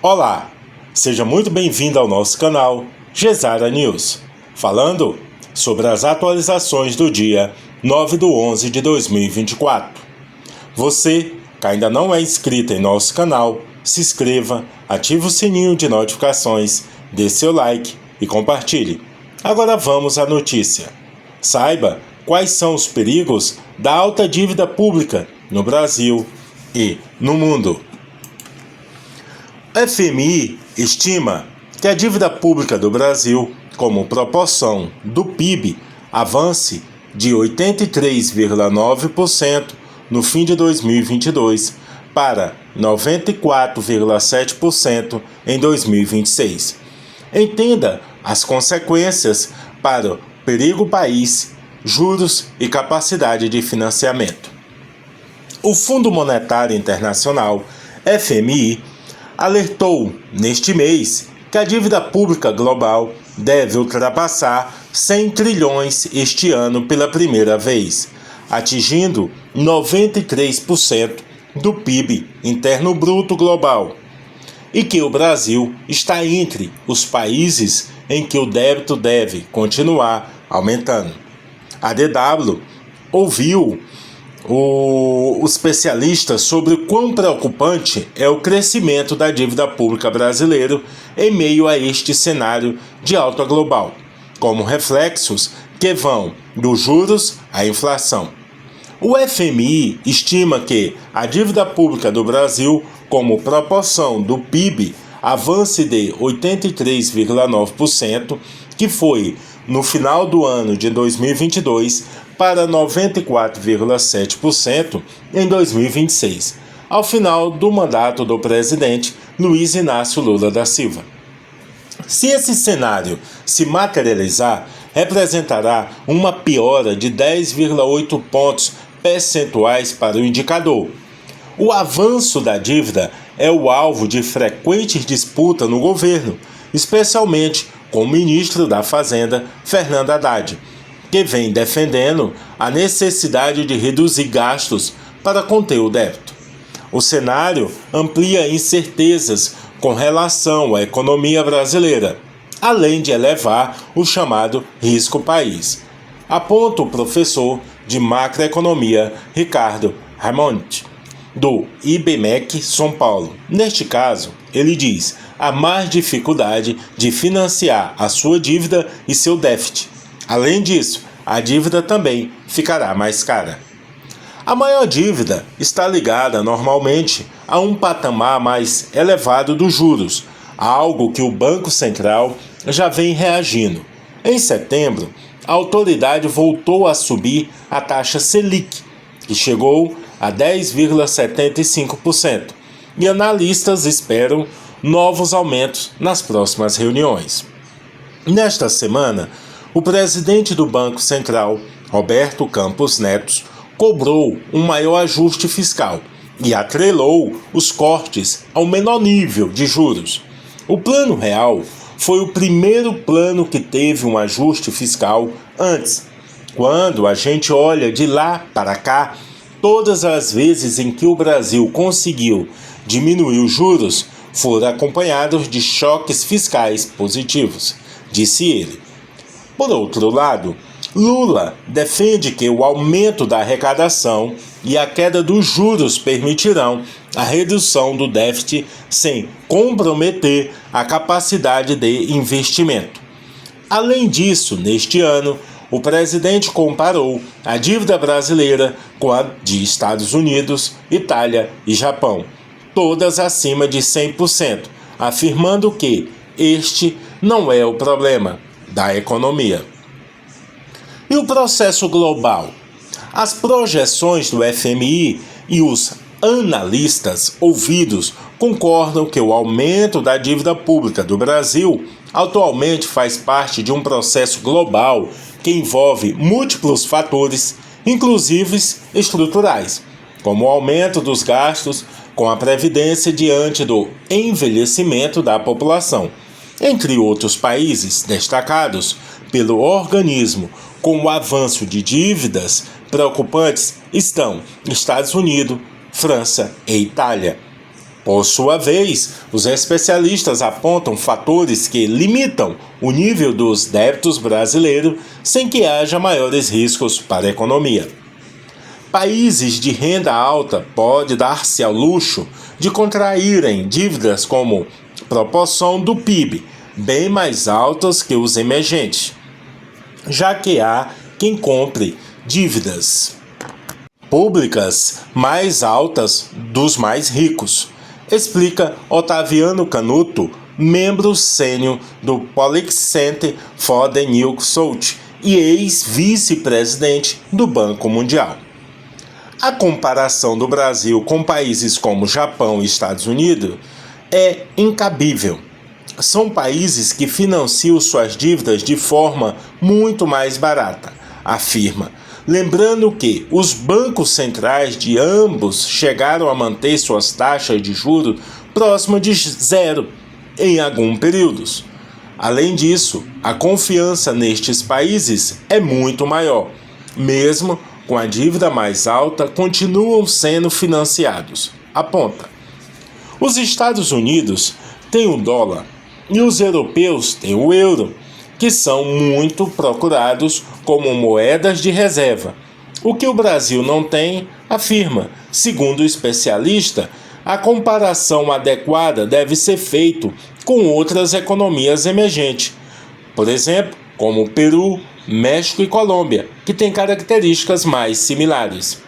Olá, seja muito bem-vindo ao nosso canal Gesara News, falando sobre as atualizações do dia 9/11 de 2024. Você que ainda não é inscrito em nosso canal, se inscreva, ative o sininho de notificações, dê seu like e compartilhe. Agora vamos à notícia. Saiba quais são os perigos da alta dívida pública no Brasil e no mundo. O FMI estima que a dívida pública do Brasil, como proporção do PIB, avance de 83,9% no fim de 2022 para 94,7% em 2026. Entenda as consequências para o perigo país, juros e capacidade de financiamento. O Fundo Monetário Internacional, FMI, alertou neste mês que a dívida pública global deve ultrapassar 100 trilhões este ano pela primeira vez, atingindo 93% do PIB interno bruto global, e que o Brasil está entre os países em que o débito deve continuar aumentando. A DW ouviu os especialistas sobre o quão preocupante é o crescimento da dívida pública brasileira em meio a este cenário de alta global, como reflexos que vão dos juros à inflação. O FMI estima que a dívida pública do Brasil, como proporção do PIB, avance de 83,9%, que foi no final do ano de 2022, para 94,7% em 2026, ao final do mandato do presidente Luiz Inácio Lula da Silva. Se esse cenário se materializar, representará uma piora de 10,8 pontos percentuais para o indicador. O avanço da dívida é o alvo de frequentes disputas no governo, especialmente com o ministro da Fazenda, Fernando Haddad, que vem defendendo a necessidade de reduzir gastos para conter o débito. O cenário amplia incertezas com relação à economia brasileira, além de elevar o chamado risco país, aponta o professor de macroeconomia Ricardo Raimondi, do IBMEC São Paulo. Neste caso, ele diz, há mais dificuldade de financiar a sua dívida e seu déficit. Além disso, a dívida também ficará mais cara. A maior dívida está ligada normalmente a um patamar mais elevado dos juros, algo que o Banco Central já vem reagindo. Em setembro, a autoridade voltou a subir a taxa Selic, que chegou a 10,75%, e analistas esperam novos aumentos nas próximas reuniões. Nesta semana, o presidente do Banco Central, Roberto Campos Neto, cobrou um maior ajuste fiscal e atrelou os cortes ao menor nível de juros. O Plano Real foi o primeiro plano que teve um ajuste fiscal antes. Quando a gente olha de lá para cá, todas as vezes em que o Brasil conseguiu diminuir os juros foram acompanhados de choques fiscais positivos, disse ele. Por outro lado, Lula defende que o aumento da arrecadação e a queda dos juros permitirão a redução do déficit sem comprometer a capacidade de investimento. Além disso, neste ano, o presidente comparou a dívida brasileira com a de Estados Unidos, Itália e Japão, todas acima de 100%, afirmando que este não é o problema da economia. E o processo global? As projeções do FMI e os analistas ouvidos concordam que o aumento da dívida pública do Brasil atualmente faz parte de um processo global que envolve múltiplos fatores, inclusive estruturais, como o aumento dos gastos com a previdência diante do envelhecimento da população. Entre outros países destacados pelo organismo com o avanço de dívidas preocupantes estão Estados Unidos, França e Itália. Por sua vez, os especialistas apontam fatores que limitam o nível dos débitos brasileiros sem que haja maiores riscos para a economia. Países de renda alta podem dar-se ao luxo de contraírem dívidas como proporção do PIB, bem mais altas que os emergentes, já que há quem compre dívidas públicas mais altas dos mais ricos, explica Otaviano Canuto, membro sênior do Policy Center for the New South e ex-vice-presidente do Banco Mundial. A comparação do Brasil com países como Japão e Estados Unidos é incabível. São países que financiam suas dívidas de forma muito mais barata, afirma. Lembrando que os bancos centrais de ambos chegaram a manter suas taxas de juros próximas de zero em alguns períodos. Além disso, a confiança nestes países é muito maior. Mesmo com a dívida mais alta, continuam sendo financiados, aponta. Os Estados Unidos têm o dólar e os europeus têm o euro, que são muito procurados como moedas de reserva. O que o Brasil não tem, afirma. Segundo o especialista, a comparação adequada deve ser feita com outras economias emergentes, por exemplo, como Peru, México e Colômbia, que têm características mais similares.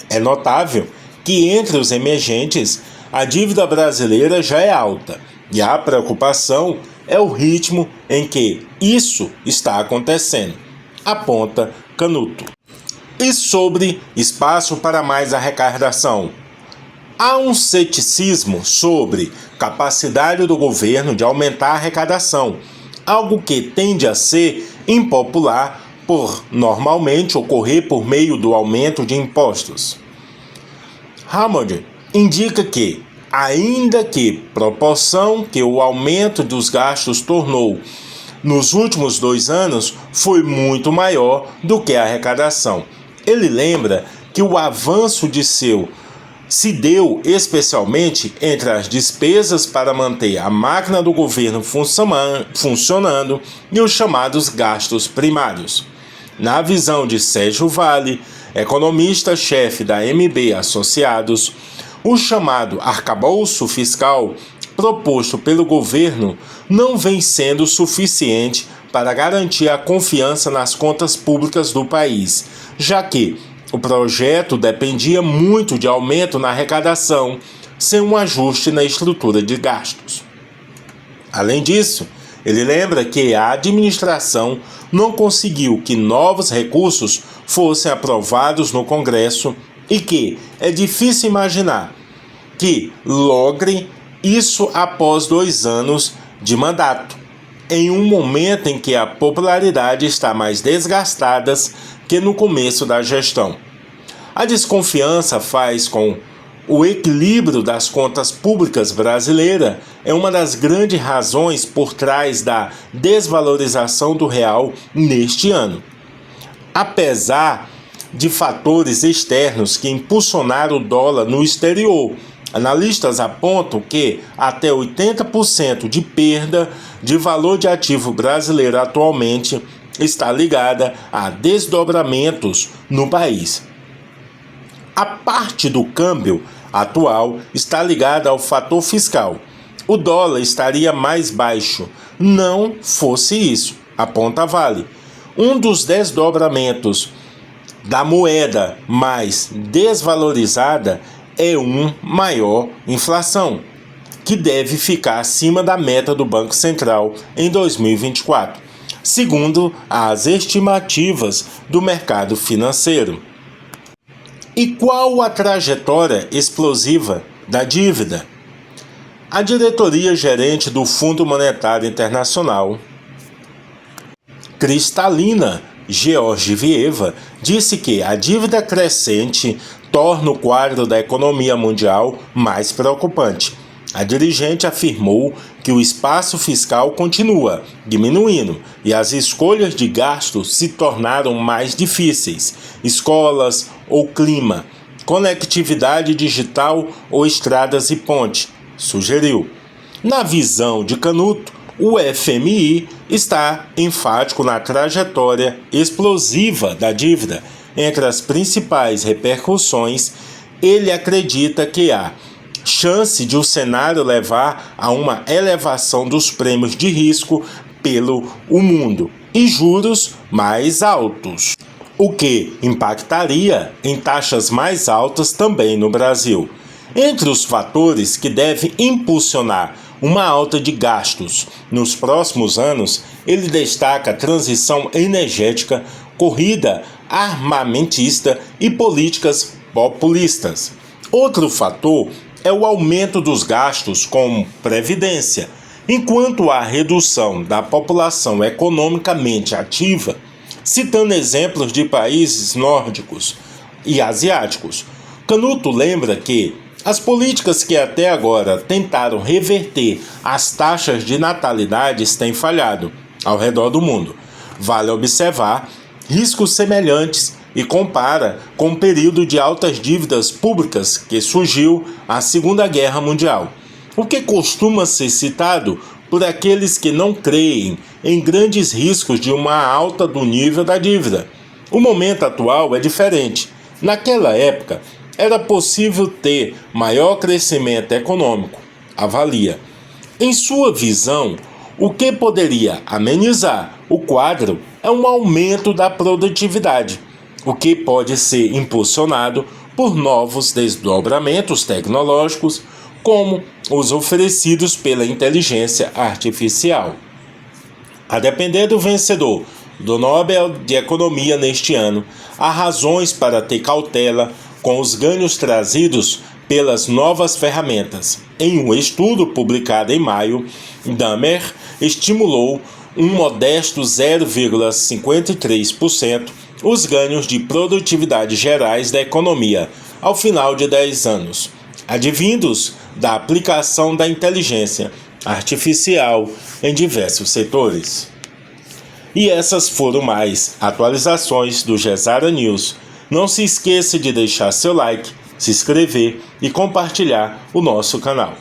É notável que entre os emergentes, a dívida brasileira já é alta, e a preocupação é o ritmo em que isso está acontecendo, aponta Canuto. E sobre espaço para mais arrecadação? Há um ceticismo sobre capacidade do governo de aumentar a arrecadação, algo que tende a ser impopular por normalmente ocorrer por meio do aumento de impostos. Hammond indica que, ainda que proporção que o aumento dos gastos tornou nos últimos 2 anos foi muito maior do que a arrecadação. Ele lembra que o avanço se deu especialmente entre as despesas para manter a máquina do governo funcionando e os chamados gastos primários. Na visão de Sérgio Vale, economista-chefe da MB Associados, o chamado arcabouço fiscal proposto pelo governo não vem sendo suficiente para garantir a confiança nas contas públicas do país, já que o projeto dependia muito de aumento na arrecadação, sem um ajuste na estrutura de gastos. Além disso, ele lembra que a administração não conseguiu que novos recursos fossem aprovados no Congresso e que é difícil imaginar que logre isso após 2 anos de mandato, em um momento em que a popularidade está mais desgastada que no começo da gestão. A desconfiança faz com o equilíbrio das contas públicas brasileiras é uma das grandes razões por trás da desvalorização do real neste ano. Apesar de fatores externos que impulsionaram o dólar no exterior, analistas apontam que até 80% de perda de valor de ativo brasileiro atualmente está ligada a desdobramentos no país. A parte do câmbio atual está ligada ao fator fiscal. O dólar estaria mais baixo, não fosse isso, aponta Vale. Um dos desdobramentos da moeda mais desvalorizada é uma maior inflação, que deve ficar acima da meta do Banco Central em 2024, segundo as estimativas do mercado financeiro. E qual a trajetória explosiva da dívida? A diretoria gerente do Fundo Monetário Internacional, Cristalina Georgieva, disse que a dívida crescente torna o quadro da economia mundial mais preocupante. A dirigente afirmou que o espaço fiscal continua diminuindo e as escolhas de gasto se tornaram mais difíceis. Escolas ou clima, conectividade digital ou estradas e ponte, sugeriu. Na visão de Canuto, o FMI está enfático na trajetória explosiva da dívida. Entre as principais repercussões, ele acredita que há chance de o cenário levar a uma elevação dos prêmios de risco pelo mundo e juros mais altos, o que impactaria em taxas mais altas também no Brasil. Entre os fatores que devem impulsionar uma alta de gastos nos próximos anos, ele destaca a transição energética, corrida armamentista e políticas populistas. Outro fator é o aumento dos gastos com previdência, enquanto a redução da população economicamente ativa, citando exemplos de países nórdicos e asiáticos. Canuto lembra que as políticas que até agora tentaram reverter as taxas de natalidade têm falhado ao redor do mundo. Vale observar riscos semelhantes e compara com o período de altas dívidas públicas que surgiu a Segunda Guerra Mundial, o que costuma ser citado por aqueles que não creem em grandes riscos de uma alta do nível da dívida. O momento atual é diferente. Naquela época, era possível ter maior crescimento econômico, avalia. Em sua visão, o que poderia amenizar o quadro é um aumento da produtividade, o que pode ser impulsionado por novos desdobramentos tecnológicos, como os oferecidos pela inteligência artificial. A depender do vencedor do Nobel de Economia neste ano, há razões para ter cautela com os ganhos trazidos pelas novas ferramentas. Em um estudo publicado em maio, Damer estimulou um modesto 0,53% os ganhos de produtividade gerais da economia ao final de 10 anos, advindos da aplicação da inteligência artificial em diversos setores. E essas foram mais atualizações do Gesara News. Não se esqueça de deixar seu like, se inscrever e compartilhar o nosso canal.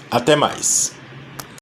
Até mais!